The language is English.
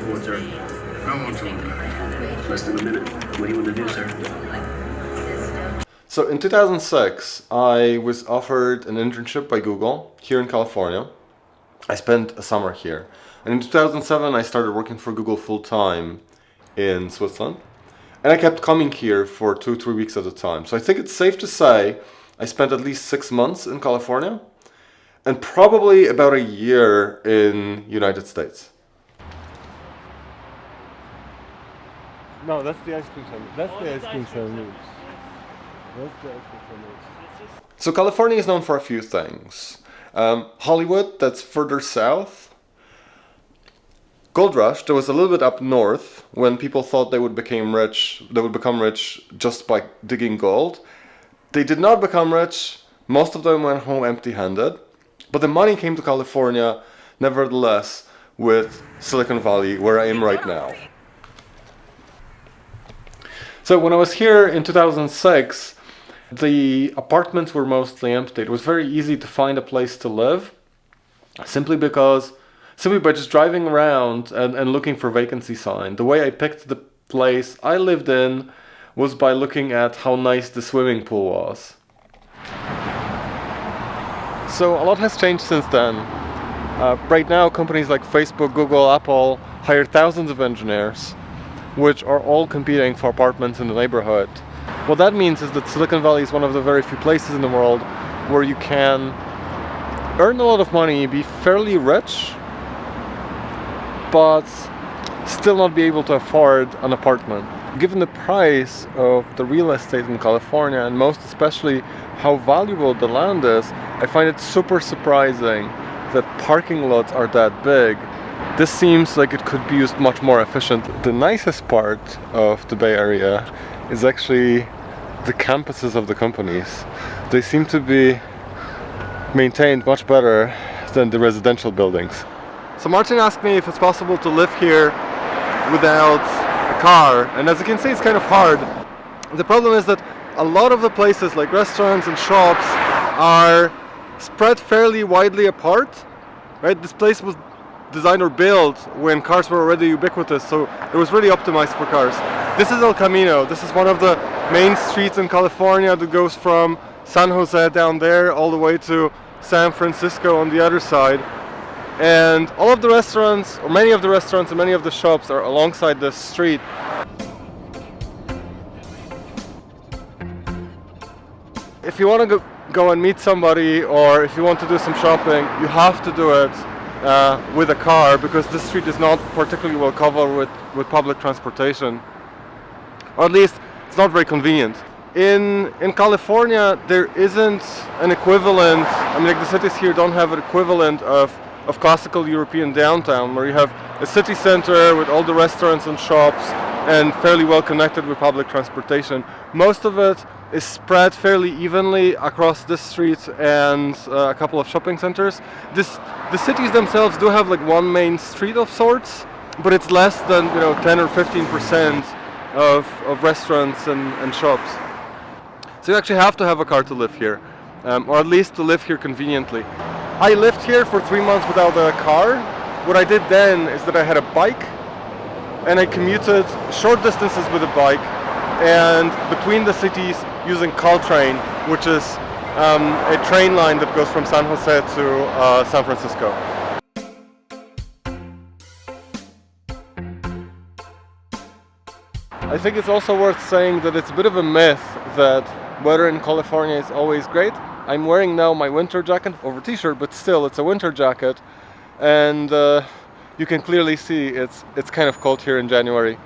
4:30. I won't talk that. Less than a minute. What do you want to do, sir? So in 2006, I was offered an internship by Google here in California. I spent a summer here. And in 2007, I started working for Google full-time in Switzerland. And I kept coming here for 2-3 weeks at a time. So I think it's safe to say I spent at least 6 months in California and probably about a year in United States. No, that's the ice cream sandwich. That's the ice cream sandwich. That's the ice cream sandwich. So California is known for a few things. Hollywood, that's further south. Gold rush, that was a little bit up north when people thought they would become rich just by digging gold. They did not become rich. Most of them went home empty-handed. But the money came to California, nevertheless, with Silicon Valley, where I am right now. So when I was here in 2006, the apartments were mostly empty. It was very easy to find a place to live, simply by just driving around and looking for vacancy sign. The way I picked the place I lived in was by looking at how nice the swimming pool was. So a lot has changed since then. Right now, companies like Facebook, Google, Apple hire thousands of engineers, which are all competing for apartments in the neighborhood. What that means is that Silicon Valley is one of the very few places in the world where you can earn a lot of money, be fairly rich, but still not be able to afford an apartment. Given the price of the real estate in California, and most especially how valuable the land is, I find it super surprising that parking lots are that big. This seems like it could be used much more efficiently. The nicest part of the Bay Area is actually the campuses of the companies. They seem to be maintained much better than the residential buildings. So Martin asked me if it's possible to live here without a car, and as you can see, it's kind of hard. The problem is that a lot of the places like restaurants and shops are spread fairly widely apart, right? This place was designed or built when cars were already ubiquitous, so it was really optimized for cars. This is El Camino. This is one of the main streets in California that goes from San Jose down there all the way to San Francisco on the other side. And all of the restaurants, or many of the restaurants and many of the shops are alongside this street. If you want to go and meet somebody, or if you want to do some shopping, you have to do it with a car, because this street is not particularly well covered with public transportation. Or at least it's not very convenient. In California, there isn't an equivalent. I mean, like, the cities here don't have an equivalent of classical European downtown, where you have a city center with all the restaurants and shops and fairly well connected with public transportation. Most of it is spread fairly evenly across this street and a couple of shopping centers. The cities themselves do have like one main street of sorts, but it's less than 10 or 15% of restaurants and shops. So you actually have to have a car to live here, or at least to live here conveniently. I lived here for 3 months without a car. What I did then is that I had a bike, and I commuted short distances with a bike and between the cities using Caltrain, which is a train line that goes from San Jose to San Francisco. I think it's also worth saying that it's a bit of a myth that weather in California is always great. I'm wearing now my winter jacket over t-shirt, but still it's a winter jacket, and you can clearly see it's kind of cold here in January.